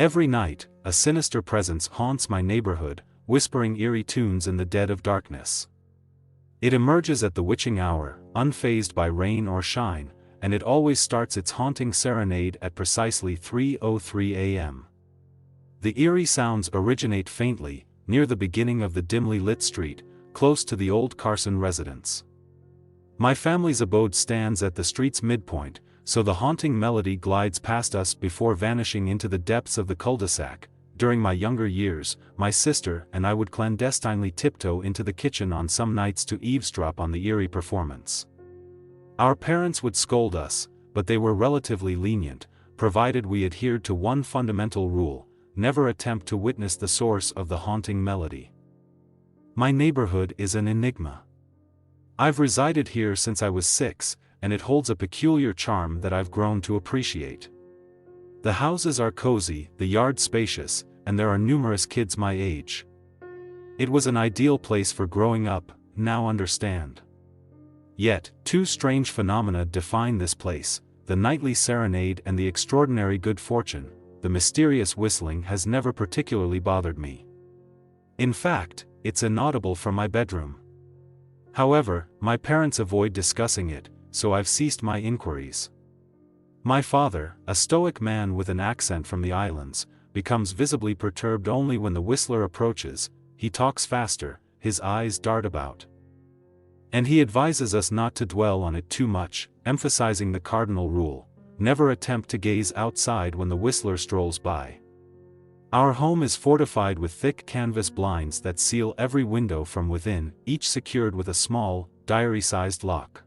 Every night, a sinister presence haunts my neighborhood, whispering eerie tunes in the dead of darkness. It emerges at the witching hour, unfazed by rain or shine, and it always starts its haunting serenade at precisely 3:03 a.m. The eerie sounds originate faintly, near the beginning of the dimly lit street, close to the old Carson residence. My family's abode stands at the street's midpoint, so the haunting melody glides past us before vanishing into the depths of the cul-de-sac. During my younger years, my sister and I would clandestinely tiptoe into the kitchen on some nights to eavesdrop on the eerie performance. Our parents would scold us, but they were relatively lenient, provided we adhered to one fundamental rule: never attempt to witness the source of the haunting melody. My neighborhood is an enigma. I've resided here since I was 6, and it holds a peculiar charm that I've grown to appreciate. The houses are cozy, the yard spacious, and there are numerous kids my age. It was an ideal place for growing up, now understand. Yet, two strange phenomena define this place: the nightly serenade and the extraordinary good fortune. The mysterious whistling has never particularly bothered me. In fact, it's inaudible from my bedroom. However, my parents avoid discussing it, so I've ceased my inquiries. My father, a stoic man with an accent from the islands, becomes visibly perturbed only when the whistler approaches. He talks faster, his eyes dart about. And he advises us not to dwell on it too much, emphasizing the cardinal rule: never attempt to gaze outside when the whistler strolls by. Our home is fortified with thick canvas blinds that seal every window from within, each secured with a small, diary-sized lock.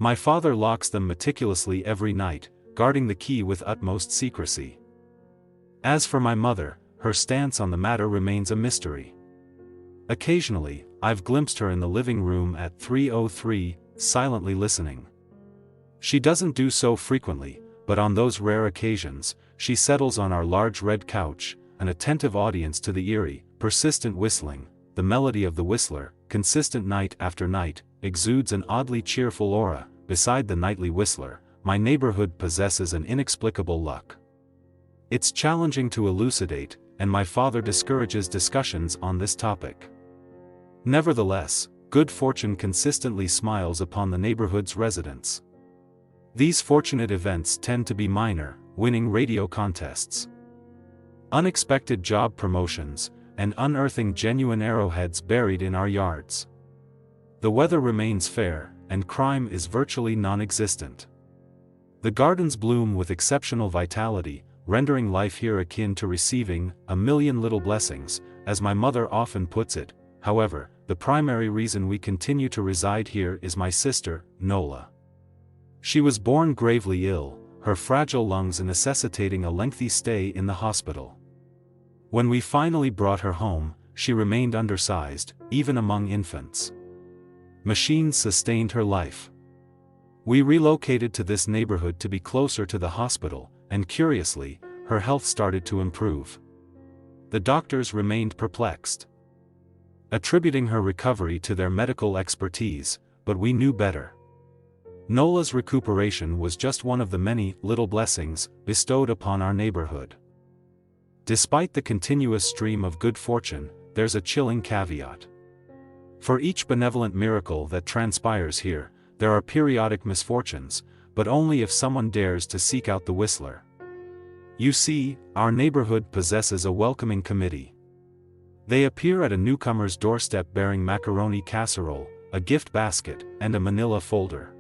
My father locks them meticulously every night, guarding the key with utmost secrecy. As for my mother, her stance on the matter remains a mystery. Occasionally, I've glimpsed her in the living room at 3:03, silently listening. She doesn't do so frequently, but on those rare occasions, she settles on our large red couch, an attentive audience to the eerie, persistent whistling. The melody of the whistler, consistent night after night, exudes an oddly cheerful aura. Beside the nightly whistler, my neighborhood possesses an inexplicable luck. It's challenging to elucidate, and my father discourages discussions on this topic. Nevertheless, good fortune consistently smiles upon the neighborhood's residents. These fortunate events tend to be minor, winning radio contests, unexpected job promotions, and unearthing genuine arrowheads buried in our yards. The weather remains fair, and crime is virtually non-existent. The gardens bloom with exceptional vitality, rendering life here akin to receiving a million little blessings, as my mother often puts it. However, the primary reason we continue to reside here is my sister, Nola. She was born gravely ill, her fragile lungs necessitating a lengthy stay in the hospital. When we finally brought her home, she remained undersized, even among infants. Machines sustained her life. We relocated to this neighborhood to be closer to the hospital, and curiously, her health started to improve. The doctors remained perplexed, attributing her recovery to their medical expertise, but we knew better. Nola's recuperation was just one of the many little blessings bestowed upon our neighborhood. Despite the continuous stream of good fortune, there's a chilling caveat. For each benevolent miracle that transpires here, there are periodic misfortunes, but only if someone dares to seek out the whistler. You see, our neighborhood possesses a welcoming committee. They appear at a newcomer's doorstep bearing macaroni casserole, a gift basket, and a manila folder.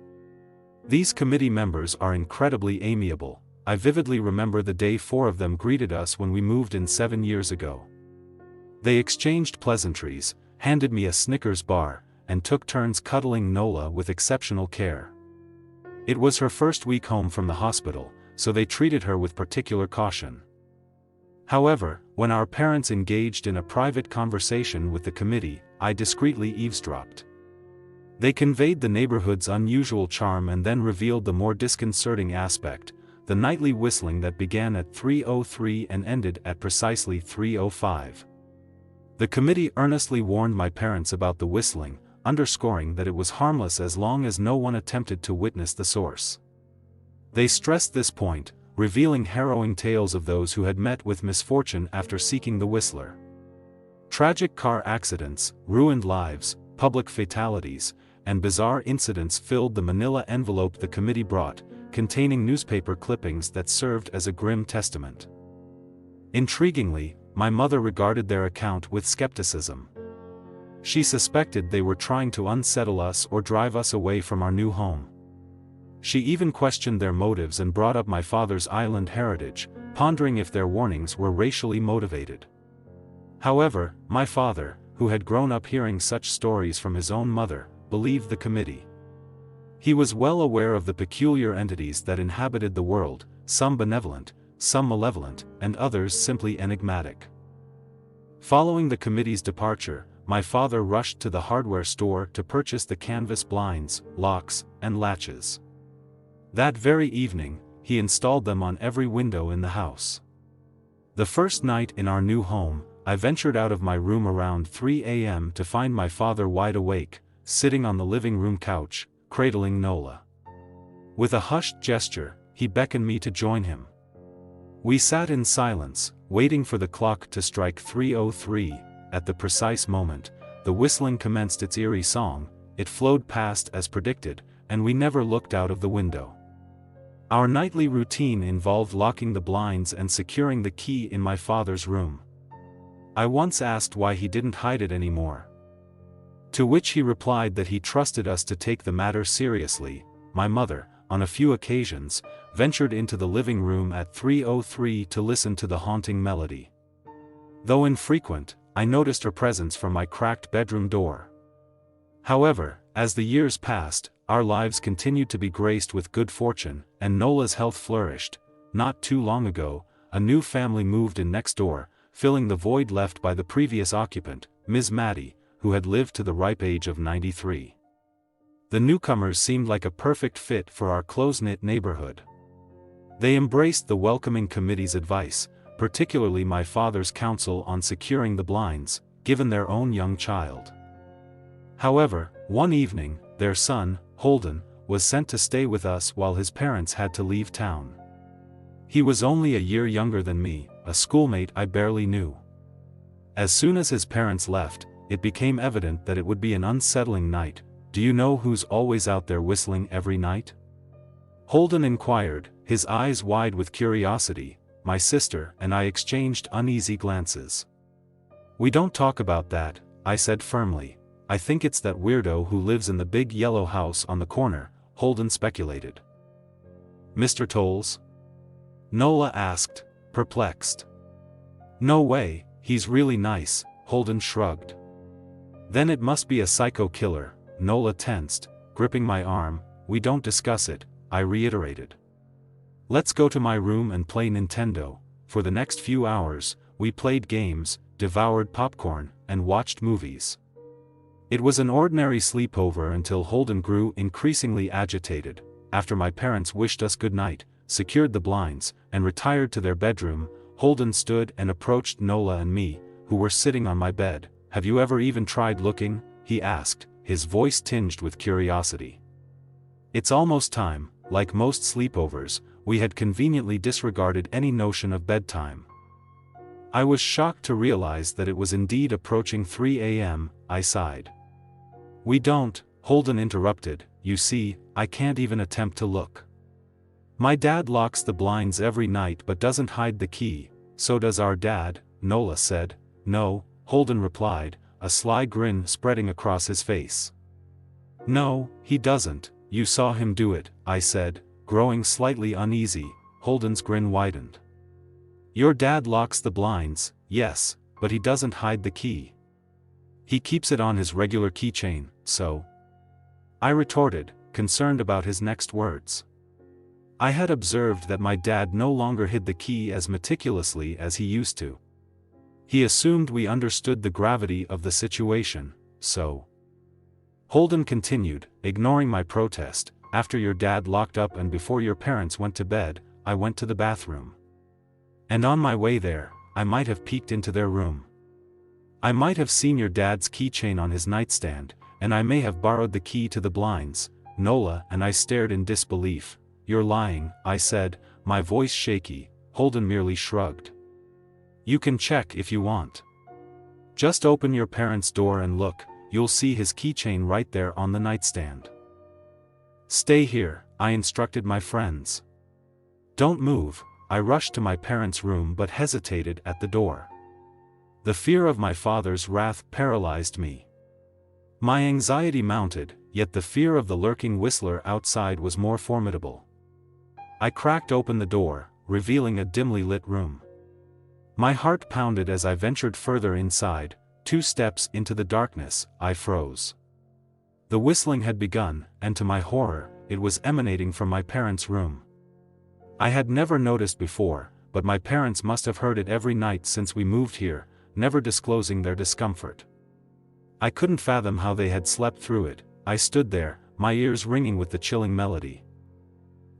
These committee members are incredibly amiable. I vividly remember the day 4 of them greeted us when we moved in 7 years ago. They exchanged pleasantries, handed me a Snickers bar, and took turns cuddling Nola with exceptional care. It was her first week home from the hospital, so they treated her with particular caution. However, when our parents engaged in a private conversation with the committee, I discreetly eavesdropped. They conveyed the neighborhood's unusual charm and then revealed the more disconcerting aspect: the nightly whistling that began at 3:03 and ended at precisely 3:05. The committee earnestly warned my parents about the whistling, underscoring that it was harmless as long as no one attempted to witness the source. They stressed this point, revealing harrowing tales of those who had met with misfortune after seeking the Whistler. Tragic car accidents, ruined lives, public fatalities, and bizarre incidents filled the manila envelope the committee brought, containing newspaper clippings that served as a grim testament. Intriguingly, my mother regarded their account with skepticism. She suspected they were trying to unsettle us or drive us away from our new home. She even questioned their motives and brought up my father's island heritage, pondering if their warnings were racially motivated. However, my father, who had grown up hearing such stories from his own mother, believed the committee. He was well aware of the peculiar entities that inhabited the world, some benevolent, some malevolent, and others simply enigmatic. Following the committee's departure, my father rushed to the hardware store to purchase the canvas blinds, locks, and latches. That very evening, he installed them on every window in the house. The first night in our new home, I ventured out of my room around 3 a.m. to find my father wide awake, sitting on the living room couch, cradling Nola. With a hushed gesture, he beckoned me to join him. We sat in silence, waiting for the clock to strike 3:03. At the precise moment, the whistling commenced its eerie song. It flowed past as predicted, and we never looked out of the window. Our nightly routine involved locking the blinds and securing the key in my father's room. I once asked why he didn't hide it anymore. To which he replied that he trusted us to take the matter seriously. My mother, on a few occasions, ventured into the living room at 3:03 to listen to the haunting melody. Though infrequent, I noticed her presence from my cracked bedroom door. However, as the years passed, our lives continued to be graced with good fortune, and Nola's health flourished. Not too long ago, a new family moved in next door, filling the void left by the previous occupant, Ms. Maddie, who had lived to the ripe age of 93. The newcomers seemed like a perfect fit for our close-knit neighborhood. They embraced the welcoming committee's advice, particularly my father's counsel on securing the blinds, given their own young child. However, one evening, their son, Holden, was sent to stay with us while his parents had to leave town. He was only a year younger than me, a schoolmate I barely knew. As soon as his parents left, it became evident that it would be an unsettling night. "Do you know who's always out there whistling every night?" Holden inquired, his eyes wide with curiosity. My sister and I exchanged uneasy glances. "We don't talk about that," I said firmly. "I think it's that weirdo who lives in the big yellow house on the corner," Holden speculated. "Mr. Tolles?" Nola asked, perplexed. "No way, he's really nice," Holden shrugged. "Then it must be a psycho killer," Nola tensed, gripping my arm. "We don't discuss it," I reiterated. "Let's go to my room and play Nintendo." For the next few hours, we played games, devoured popcorn, and watched movies. It was an ordinary sleepover until Holden grew increasingly agitated. After my parents wished us good night, secured the blinds, and retired to their bedroom, Holden stood and approached Nola and me, who were sitting on my bed. "Have you ever even tried looking?" he asked, his voice tinged with curiosity. It's almost time. Like most sleepovers, we had conveniently disregarded any notion of bedtime. I was shocked to realize that it was indeed approaching 3 a.m., I sighed. "We don't," Holden interrupted. "You see, I can't even attempt to look. My dad locks the blinds every night but doesn't hide the key." "So does our dad," Nola said. "No," Holden replied, a sly grin spreading across his face. "No, he doesn't. You saw him do it," I said, growing slightly uneasy. Holden's grin widened. "Your dad locks the blinds, yes, but he doesn't hide the key. He keeps it on his regular keychain, so?" I retorted, concerned about his next words. I had observed that my dad no longer hid the key as meticulously as he used to. He assumed we understood the gravity of the situation, so. Holden continued, ignoring my protest. "After your dad locked up and before your parents went to bed, I went to the bathroom. And on my way there, I might have peeked into their room. I might have seen your dad's keychain on his nightstand, and I may have borrowed the key to the blinds." Nola and I stared in disbelief. "You're lying," I said, my voice shaky. Holden merely shrugged. "You can check if you want. Just open your parents' door and look, you'll see his keychain right there on the nightstand." "Stay here," I instructed my friends. "Don't move." I rushed to my parents' room but hesitated at the door. The fear of my father's wrath paralyzed me. My anxiety mounted, yet the fear of the lurking whistler outside was more formidable. I cracked open the door, revealing a dimly lit room. My heart pounded as I ventured further inside. 2 steps into the darkness, I froze. The whistling had begun, and to my horror, it was emanating from my parents' room. I had never noticed before, but my parents must have heard it every night since we moved here, never disclosing their discomfort. I couldn't fathom how they had slept through it. I stood there, my ears ringing with the chilling melody.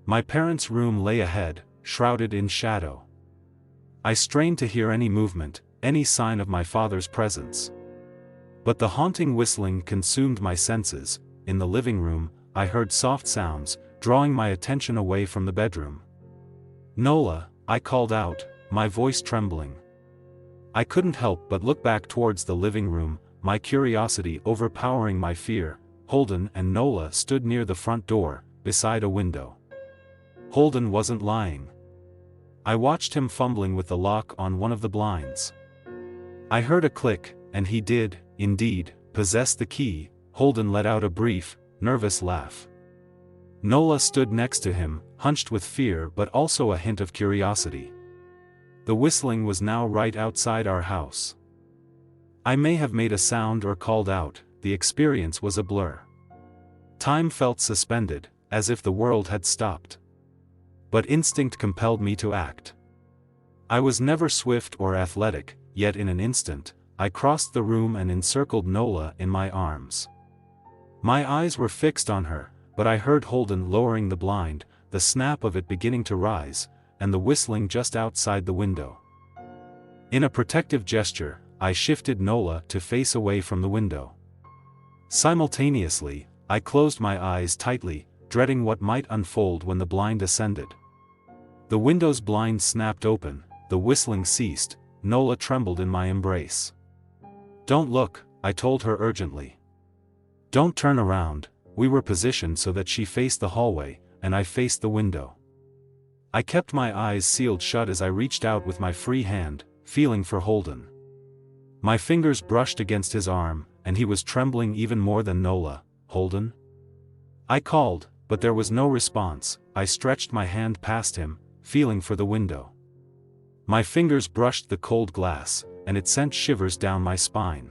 My parents' room lay ahead, shrouded in shadow. I strained to hear any movement, any sign of my father's presence. But the haunting whistling consumed my senses. In the living room, I heard soft sounds, drawing my attention away from the bedroom. "Nola," I called out, my voice trembling. I couldn't help but look back towards the living room, my curiosity overpowering my fear. Holden and Nola stood near the front door, beside a window. Holden wasn't lying. I watched him fumbling with the lock on one of the blinds. I heard a click, and he did, indeed, possess the key. Holden let out a brief, nervous laugh. Nola stood next to him, hunched with fear but also a hint of curiosity. The whistling was now right outside our house. I may have made a sound or called out, the experience was a blur. Time felt suspended, as if the world had stopped. But instinct compelled me to act. I was never swift or athletic, yet in an instant, I crossed the room and encircled Nola in my arms. My eyes were fixed on her, but I heard Holden lowering the blind, the snap of it beginning to rise, and the whistling just outside the window. In a protective gesture, I shifted Nola to face away from the window. Simultaneously, I closed my eyes tightly, dreading what might unfold when the blind ascended. The window's blind snapped open, the whistling ceased. Nola trembled in my embrace. "Don't look," I told her urgently. "Don't turn around." We were positioned so that she faced the hallway, and I faced the window. I kept my eyes sealed shut as I reached out with my free hand, feeling for Holden. My fingers brushed against his arm, and he was trembling even more than Nola. "Holden?" I called, but there was no response. I stretched my hand past him, feeling for the window. My fingers brushed the cold glass, and it sent shivers down my spine.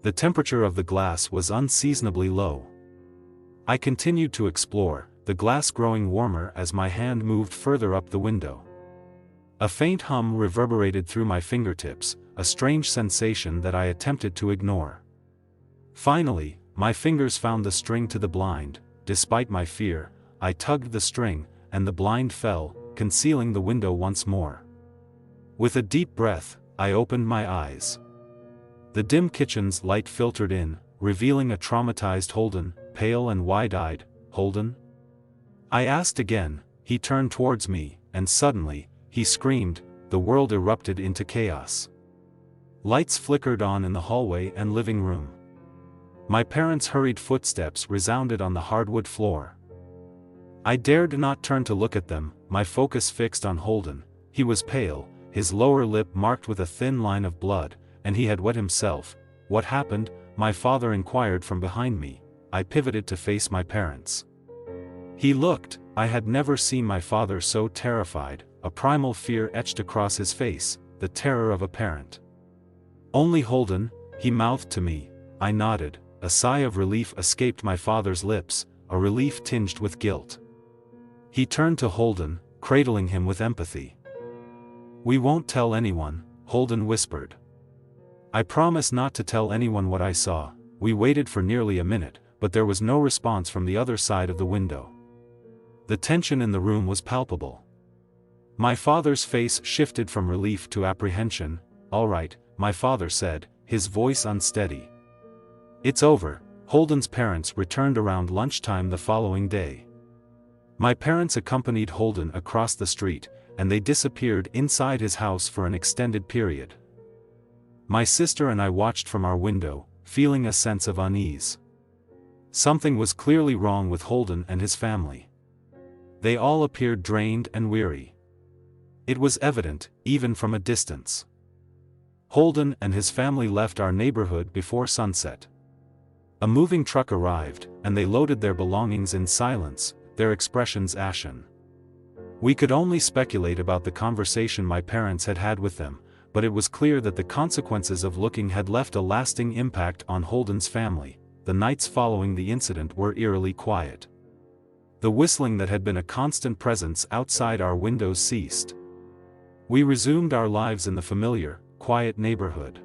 The temperature of the glass was unseasonably low. I continued to explore, the glass growing warmer as my hand moved further up the window. A faint hum reverberated through my fingertips, a strange sensation that I attempted to ignore. Finally, my fingers found the string to the blind. Despite my fear, I tugged the string, and the blind fell, concealing the window once more. With a deep breath, I opened my eyes. The dim kitchen's light filtered in, revealing a traumatized Holden, pale and wide-eyed. "Holden?" I asked again. He turned towards me, and suddenly, he screamed. The world erupted into chaos. Lights flickered on in the hallway and living room. My parents' hurried footsteps resounded on the hardwood floor. I dared not turn to look at them, my focus fixed on Holden. He was pale, his lower lip marked with a thin line of blood, and he had wet himself. "What happened?" my father inquired from behind me. I pivoted to face my parents. He looked. I had never seen my father so terrified. A primal fear etched across his face, the terror of a parent. "Only Holden," he mouthed to me. I nodded. A sigh of relief escaped my father's lips, a relief tinged with guilt. He turned to Holden, cradling him with empathy. "We won't tell anyone," Holden whispered. I promised not to tell anyone what I saw. We waited for nearly a minute, but there was no response from the other side of the window. The tension in the room was palpable. My father's face shifted from relief to apprehension. "All right," my father said, his voice unsteady. "It's over." Holden's parents returned around lunchtime the following day. My parents accompanied Holden across the street, and they disappeared inside his house for an extended period. My sister and I watched from our window, feeling a sense of unease. Something was clearly wrong with Holden and his family. They all appeared drained and weary. It was evident, even from a distance. Holden and his family left our neighborhood before sunset. A moving truck arrived, and they loaded their belongings in silence, their expressions ashen. We could only speculate about the conversation my parents had had with them, but it was clear that the consequences of looking had left a lasting impact on Holden's family. The nights following the incident were eerily quiet. The whistling that had been a constant presence outside our windows ceased. We resumed our lives in the familiar, quiet neighborhood.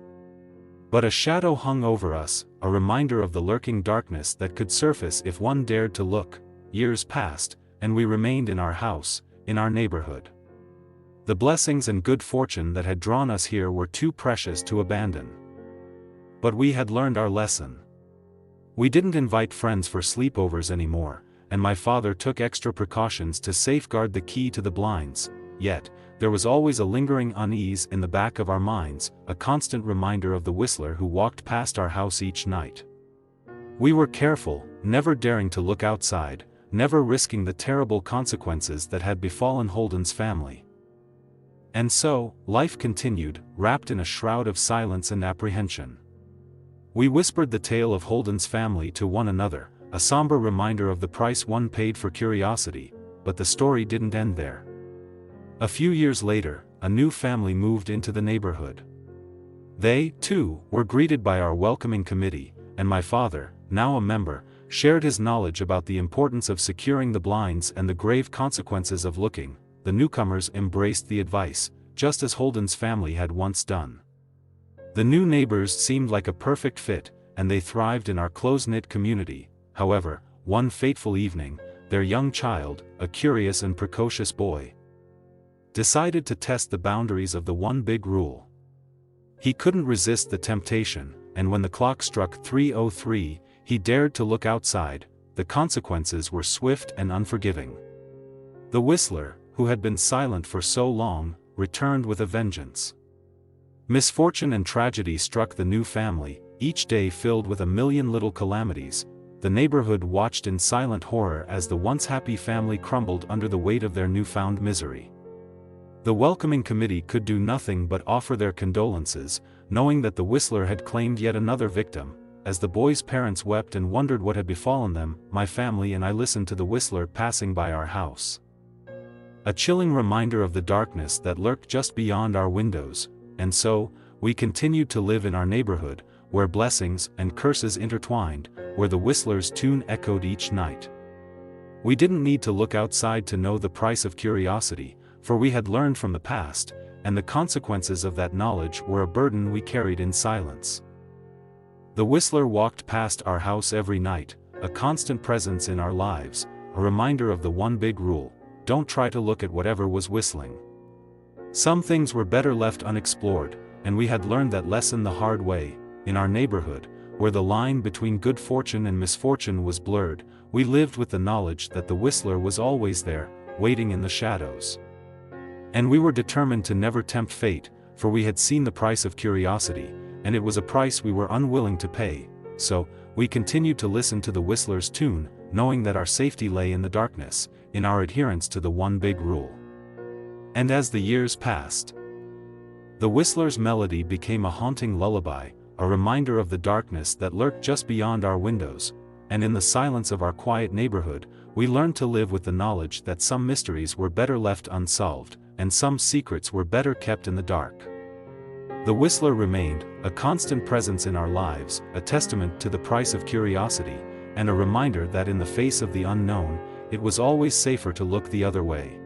But a shadow hung over us, a reminder of the lurking darkness that could surface if one dared to look. Years passed, and we remained in our house, in our neighborhood. The blessings and good fortune that had drawn us here were too precious to abandon. But we had learned our lesson. We didn't invite friends for sleepovers anymore, and my father took extra precautions to safeguard the key to the blinds. Yet, there was always a lingering unease in the back of our minds, a constant reminder of the whistler who walked past our house each night. We were careful, never daring to look outside, never risking the terrible consequences that had befallen Holden's family. And so, life continued, wrapped in a shroud of silence and apprehension. We whispered the tale of Holden's family to one another, a somber reminder of the price one paid for curiosity, but the story didn't end there. A few years later, a new family moved into the neighborhood. They, too, were greeted by our welcoming committee, and my father, now a member, shared his knowledge about the importance of securing the blinds and the grave consequences of looking. The newcomers embraced the advice, just as Holden's family had once done. The new neighbors seemed like a perfect fit, and they thrived in our close-knit community. However, one fateful evening, their young child, a curious and precocious boy, decided to test the boundaries of the one big rule. He couldn't resist the temptation, and when the clock struck 3:03, he dared to look outside. The consequences were swift and unforgiving. The whistler, who had been silent for so long, returned with a vengeance. Misfortune and tragedy struck the new family, each day filled with a million little calamities. The neighborhood watched in silent horror as the once happy family crumbled under the weight of their newfound misery. The welcoming committee could do nothing but offer their condolences, knowing that the whistler had claimed yet another victim. As the boys' parents wept and wondered what had befallen them, my family and I listened to the whistler passing by our house. A chilling reminder of the darkness that lurked just beyond our windows. And so, we continued to live in our neighborhood, where blessings and curses intertwined, where the whistler's tune echoed each night. We didn't need to look outside to know the price of curiosity, for we had learned from the past, and the consequences of that knowledge were a burden we carried in silence. The whistler walked past our house every night, a constant presence in our lives, a reminder of the one big rule: don't try to look at whatever was whistling. Some things were better left unexplored, and we had learned that lesson the hard way. In our neighborhood, where the line between good fortune and misfortune was blurred, we lived with the knowledge that the whistler was always there, waiting in the shadows. And we were determined to never tempt fate, for we had seen the price of curiosity, and it was a price we were unwilling to pay. So, we continued to listen to the whistler's tune, knowing that our safety lay in the darkness, in our adherence to the one big rule. And as the years passed, the whistler's melody became a haunting lullaby, a reminder of the darkness that lurked just beyond our windows, and in the silence of our quiet neighborhood, we learned to live with the knowledge that some mysteries were better left unsolved, and some secrets were better kept in the dark. The whistler remained, a constant presence in our lives, a testament to the price of curiosity, and a reminder that in the face of the unknown, it was always safer to look the other way.